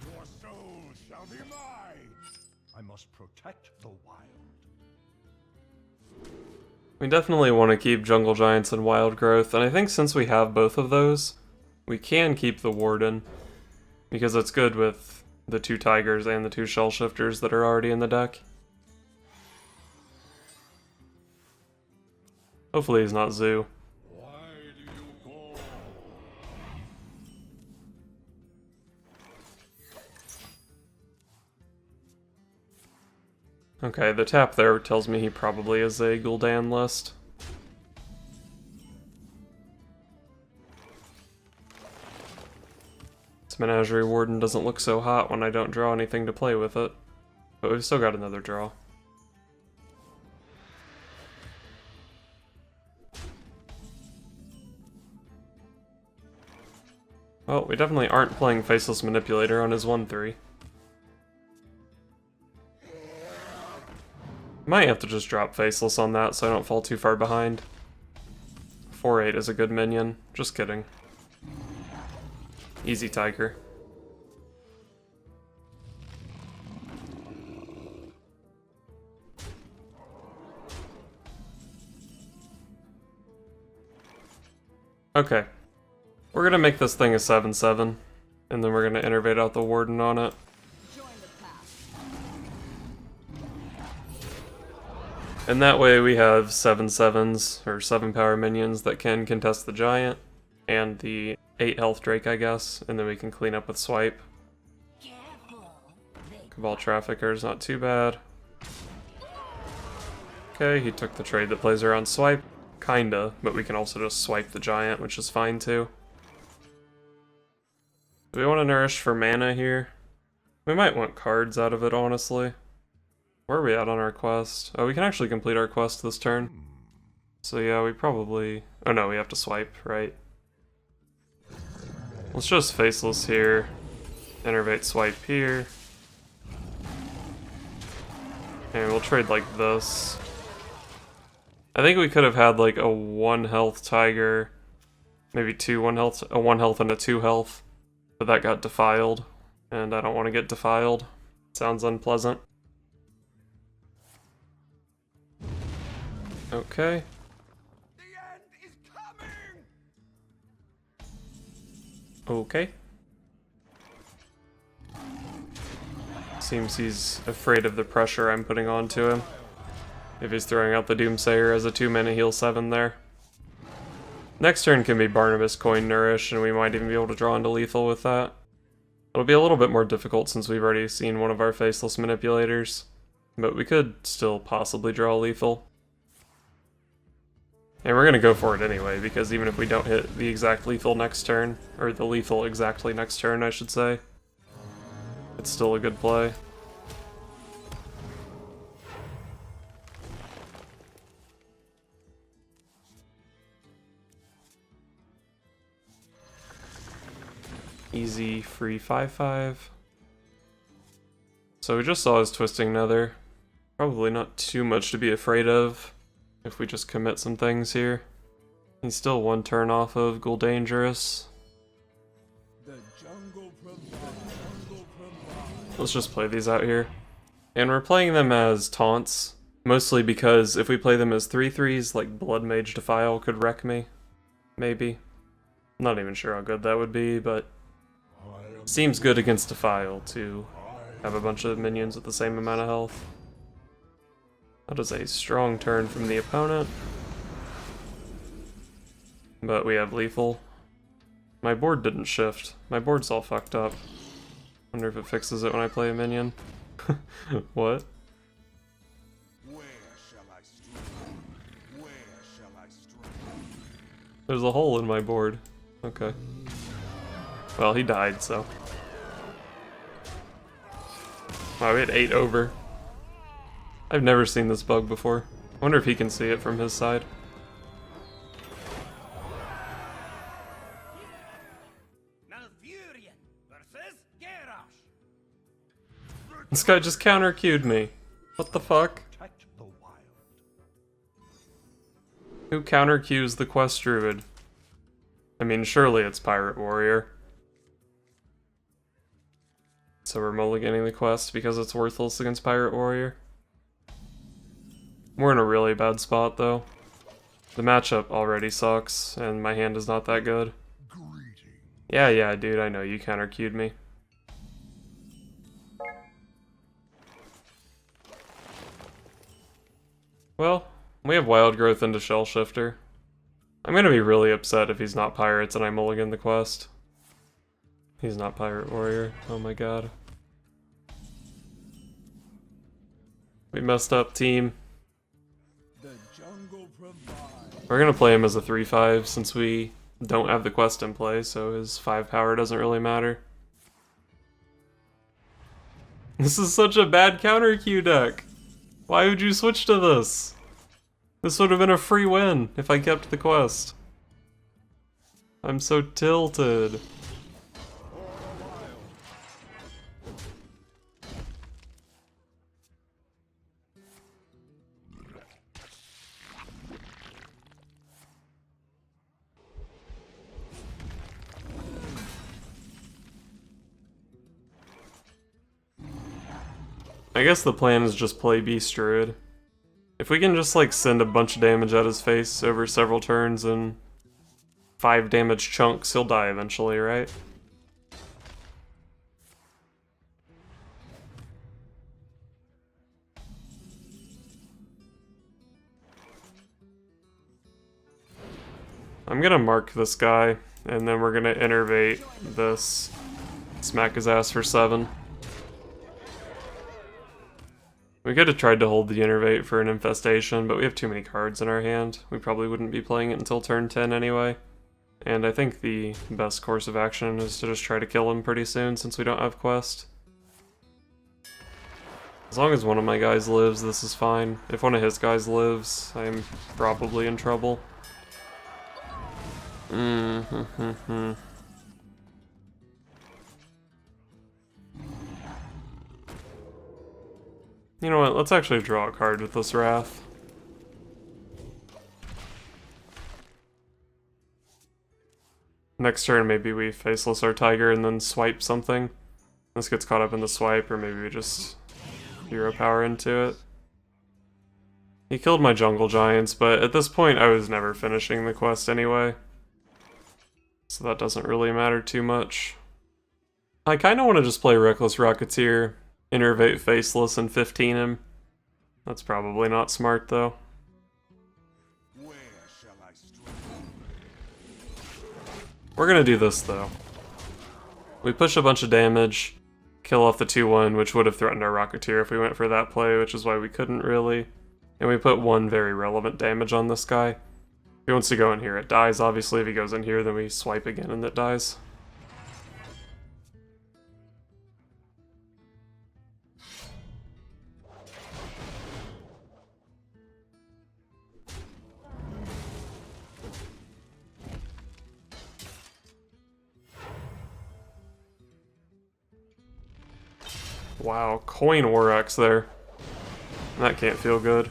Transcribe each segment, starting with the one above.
Your soul shall be mine. I must protect the wild. We definitely want to keep Jungle Giants and Wild Growth, and I think since we have both of those, we can keep the Warden, because it's good with the 2 Tigers and the 2 Shell Shifters that are already in the deck. Hopefully he's not Zoo. Why do you call? Okay, the tap there tells me he probably is a Gul'dan list. This Menagerie Warden doesn't look so hot when I don't draw anything to play with it. But we've still got another draw. Well, we definitely aren't playing Faceless Manipulator on his 1-3. Might have to just drop Faceless on that so I don't fall too far behind. 4-8 is a good minion. Just kidding. Easy Tiger. Okay. We're gonna make this thing a 7-7, and then we're gonna innervate out the Warden on it. And that way we have 7/7s, or 7 power minions that can contest the Giant, and the 8 health Drake, I guess, and then we can clean up with Swipe. Cabal Trafficker's not too bad. Okay, he took the trade that plays around Swipe. Kinda, but we can also just swipe the Giant, which is fine too. Do we want to nourish for mana here? We might want cards out of it, honestly. Where are we at on our quest? Oh, we can actually complete our quest this turn. So yeah, we probably... Oh no, we have to swipe, right? Let's just Faceless here. Innervate Swipe here. And we'll trade like this. I think we could have had like a 1 health Tiger. Maybe 2 1 health, a 1 health and a 2 health. But that got defiled. And I don't want to get defiled. Sounds unpleasant. Okay. The end is coming. Okay. Seems he's afraid of the pressure I'm putting onto him. If he's throwing out the Doomsayer as a 2-mana heal 7 there. Next turn can be Barnabas Coin Nourish, and we might even be able to draw into lethal with that. It'll be a little bit more difficult since we've already seen one of our Faceless Manipulators, but we could still possibly draw lethal. And we're gonna go for it anyway, because even if we don't hit the exact lethal next turn, or the lethal exactly next turn, I should say, it's still a good play. Easy, free 5/5. So we just saw his Twisting Nether. Probably not too much to be afraid of if we just commit some things here. He's still 1 turn off of Ghoul Dangerous. Let's just play these out here. And we're playing them as taunts, mostly because if we play them as 3/3s, like Blood Mage Defile could wreck me. Maybe. I'm not even sure how good that would be, but seems good against Defile to have a bunch of minions with the same amount of health. That is a strong turn from the opponent. But we have lethal. My board didn't shift. My board's all fucked up. Wonder if it fixes it when I play a minion. What? Where shall I strike? Where shall I strike? There's a hole in my board. Okay. Well, he died, so. Wow, we had 8 over. I've never seen this bug before. I wonder if he can see it from his side. This guy just counter-queued me. What the fuck? Protect the wild. Who counter-queues the Quest Druid? I mean, surely it's Pirate Warrior. So we're mulliganing the quest because it's worthless against Pirate Warrior. We're in a really bad spot, though. The matchup already sucks, and my hand is not that good. Yeah, dude, I know, you counter-queued me. Well, we have Wild Growth into Shell Shifter. I'm gonna be really upset if he's not Pirates and I mulligan the quest. He's not Pirate Warrior, oh my god. We messed up, team. We're gonna play him as a 3-5 since we don't have the quest in play, so his 5 power doesn't really matter. This is such a bad counter queue deck! Why would you switch to this? This would have been a free win if I kept the quest. I'm so tilted. I guess the plan is just play Beast Druid. If we can just like send a bunch of damage at his face over several turns in 5 damage chunks, he'll die eventually, right? I'm gonna mark this guy, and then we're gonna innervate this, smack his ass for 7. We could have tried to hold the innervate for an infestation, but we have too many cards in our hand. We probably wouldn't be playing it until turn 10 anyway. And I think the best course of action is to just try to kill him pretty soon since we don't have quest. As long as one of my guys lives, this is fine. If one of his guys lives, I'm probably in trouble. You know what, let's actually draw a card with this Wrath. Next turn maybe we Faceless our Tiger and then swipe something. This gets caught up in the swipe, or maybe we just hero power into it. He killed my Jungle Giants, but at this point I was never finishing the quest anyway. So that doesn't really matter too much. I kinda wanna just play Reckless Rocketeer, innervate Faceless and 15 him. That's probably not smart though. We're gonna do this though. We push a bunch of damage, kill off the 2-1, which would have threatened our Rocketeer if we went for that play, which is why we couldn't really. And we put 1 very relevant damage on this guy. If he wants to go in here, it dies. Obviously, if he goes in here, then we swipe again and it dies. Wow, coin Aurochs there. That can't feel good.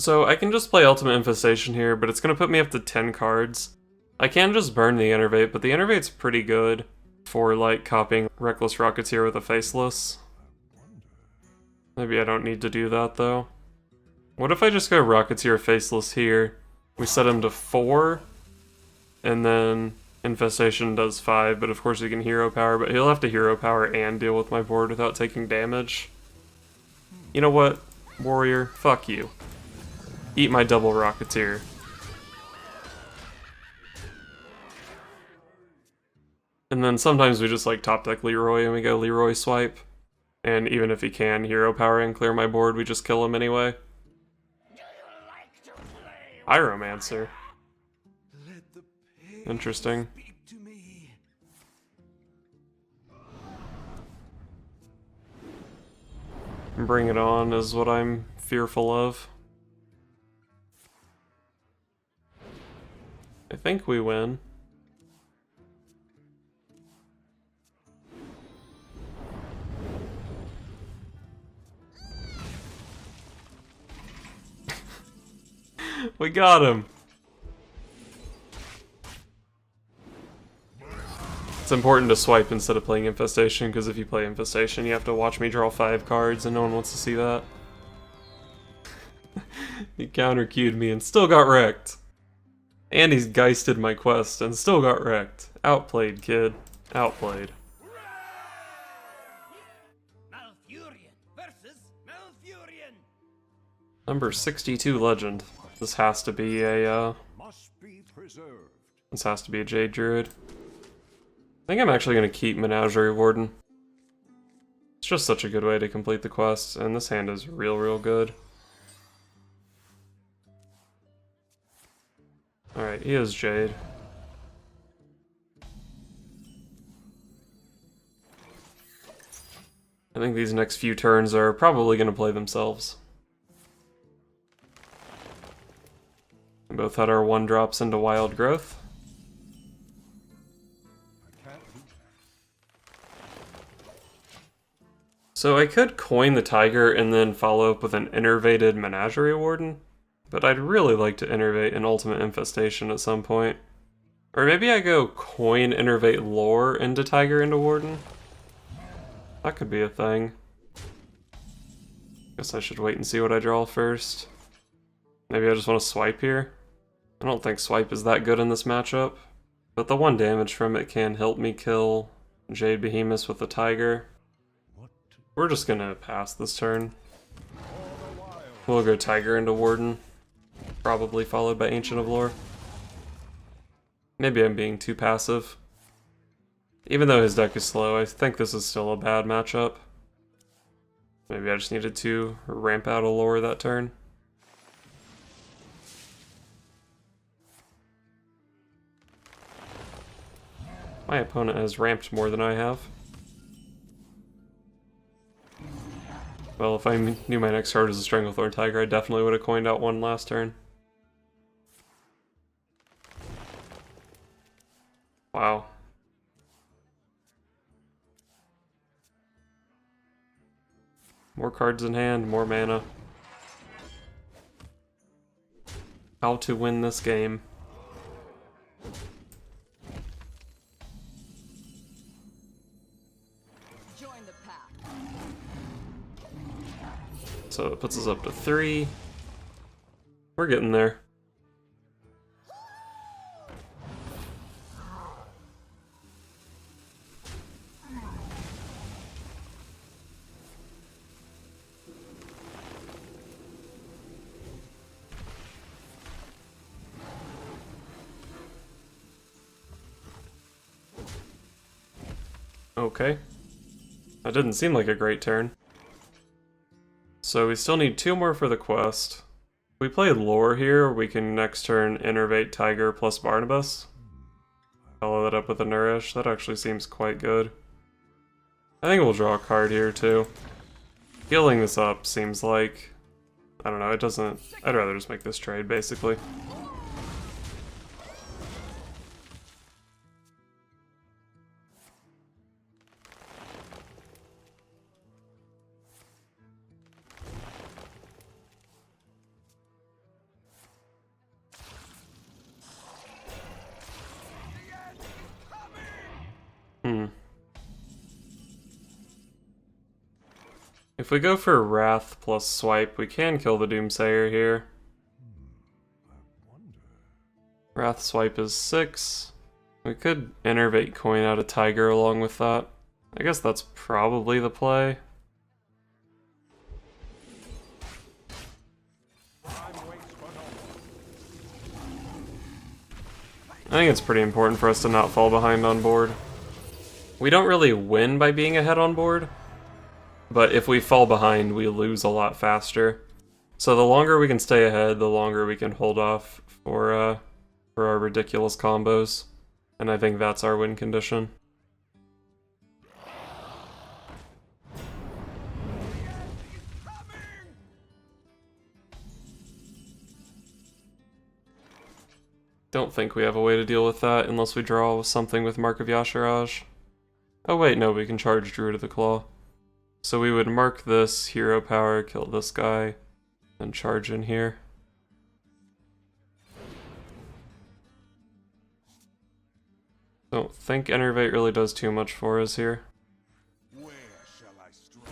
So I can just play Ultimate Infestation here, but it's going to put me up to 10 cards. I can just burn the Innervate, but the Innervate's pretty good for like copying Reckless Rocketeer with a Faceless. Maybe I don't need to do that though. What if I just go Rocketeer Faceless here? We set him to 4, and then Infestation does 5, but of course he can hero power, but he'll have to hero power and deal with my board without taking damage. You know what, Warrior? Fuck you. Eat my double Rocketeer. And then sometimes we just like top deck Leroy and we go Leroy swipe. And even if he can hero power and clear my board, we just kill him anyway. Pyromancer. Interesting. Bring it on is what I'm fearful of. I think we win. We got him! It's important to swipe instead of playing Infestation, because if you play Infestation, you have to watch me draw 5 cards, and no one wants to see that. He counter-queued me and still got wrecked. And he's geisted my quest and still got wrecked. Outplayed, kid. Outplayed. Malfurion versus Malfurion. Number 62 Legend. This has to be a, Must be preserved. This has to be a Jade Druid. I think I'm actually going to keep Menagerie Warden. It's just such a good way to complete the quest, and this hand is real good. Alright, he is Jade. I think these next few turns are probably going to play themselves. We both had our 1-drops into Wild Growth. I can't do that. So I could coin the Tiger and then follow up with an Innervated Menagerie Warden, but I'd really like to innervate an Ultimate Infestation at some point. Or maybe I go coin, innervate Lore into Tiger into Warden. That could be a thing. Guess I should wait and see what I draw first. Maybe I just want to swipe here. I don't think swipe is that good in this matchup, but the 1 damage from it can help me kill Jade Behemoth with the Tiger. We're just gonna pass this turn. We'll go Tiger into Warden, probably followed by Ancient of Lore. Maybe I'm being too passive. Even though his deck is slow, I think this is still a bad matchup. Maybe I just needed to ramp out a Lore that turn. My opponent has ramped more than I have. Well, if I knew my next card was a Stranglethorn Tiger, I definitely would have coined out 1 last turn. Wow. More cards in hand, more mana. How to win this game. Join the pack. So it puts us up to 3. We're getting there. Okay. That didn't seem like a great turn. So we still need 2 more for the quest. If we play Lore here, we can next turn Innervate Tiger plus Barnabas. Follow that up with a Nourish. That actually seems quite good. I think we'll draw a card here too. Healing this up seems like... I don't know, it doesn't... I'd rather just make this trade, basically. If we go for Wrath plus Swipe, we can kill the Doomsayer here. Wrath Swipe is 6. We could Innervate Coin out a Tiger along with that. I guess that's probably the play. I think it's pretty important for us to not fall behind on board. We don't really win by being ahead on board, but if we fall behind, we lose a lot faster. So the longer we can stay ahead, the longer we can hold off for our ridiculous combos. And I think that's our win condition. Don't think we have a way to deal with that unless we draw something with Mark of Yashiraj. Oh wait, no, we can charge Druid of the Claw. So we would mark this, hero power, kill this guy, and charge in here. So Don't think Enervate really does too much for us here. Where shall I strike?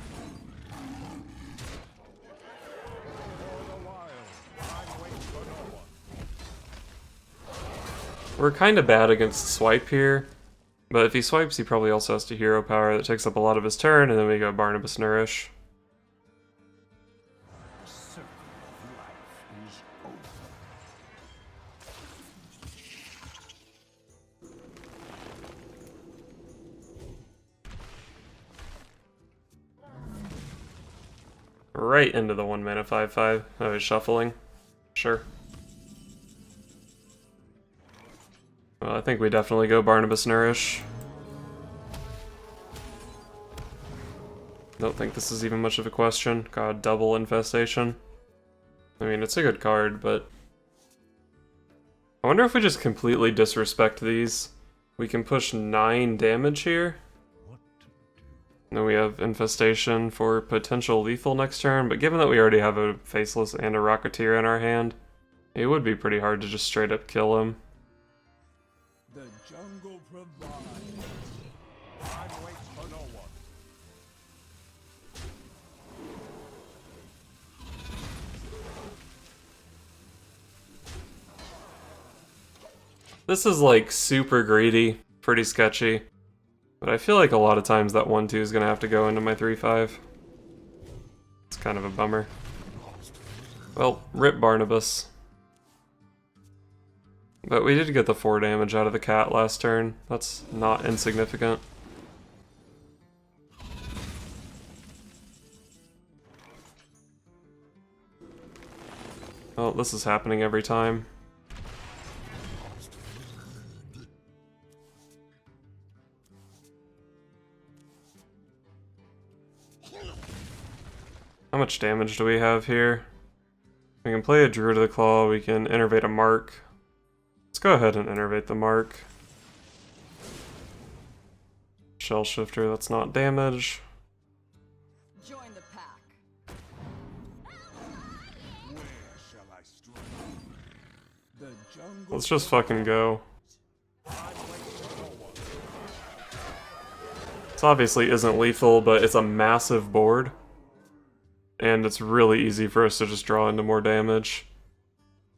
We're kind of bad against swipe here, but if he swipes, he probably also has to hero power. That takes up a lot of his turn, and then we go Barnabas Nourish. The circle of life is over. Right into the 1 mana 5/5. Oh, he's shuffling. Sure. Well, I think we definitely go Barnabas Nourish. Don't think this is even much of a question. God, double Infestation. I mean, it's a good card, but... I wonder if we just completely disrespect these. We can push 9 damage here. Then we have Infestation for potential lethal next turn, but given that we already have a Faceless and a Rocketeer in our hand, it would be pretty hard to just straight up kill him. The jungle provides. I wait for no one. This is like super greedy, pretty sketchy, but I feel like a lot of times that 1/2 is going to have to go into my 3/5. It's kind of a bummer. Well, rip Barnabas. But we did get the 4 damage out of the cat last turn. That's not insignificant. Well, this is happening every time. How much damage do we have here? We can play a Druid of the Claw, we can innervate a Mark. Let's go ahead and innervate the Mark. Shell Shifter, that's not damage. Join the pack. Where shall I strike? The jungle. Let's just fucking go. I wait for no one. This obviously isn't lethal, but it's a massive board. And it's really easy for us to just draw into more damage.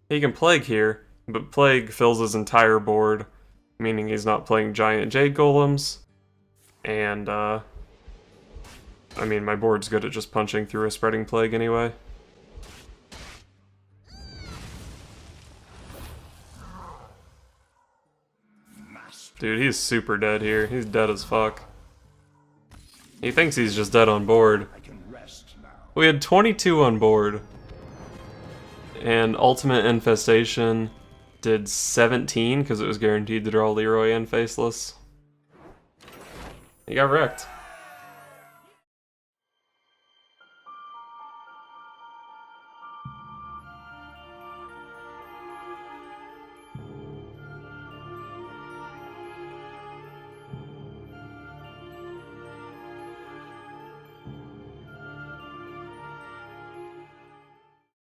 He can Plague here, but Plague fills his entire board, meaning he's not playing giant Jade Golems. And, I mean, my board's good at just punching through a Spreading Plague anyway. Dude, he's super dead here. He's dead as fuck. He thinks he's just dead on board. I can rest now. We had 22 on board. And Ultimate Infestation did 17 because it was guaranteed to draw Leroy and Faceless. He got wrecked.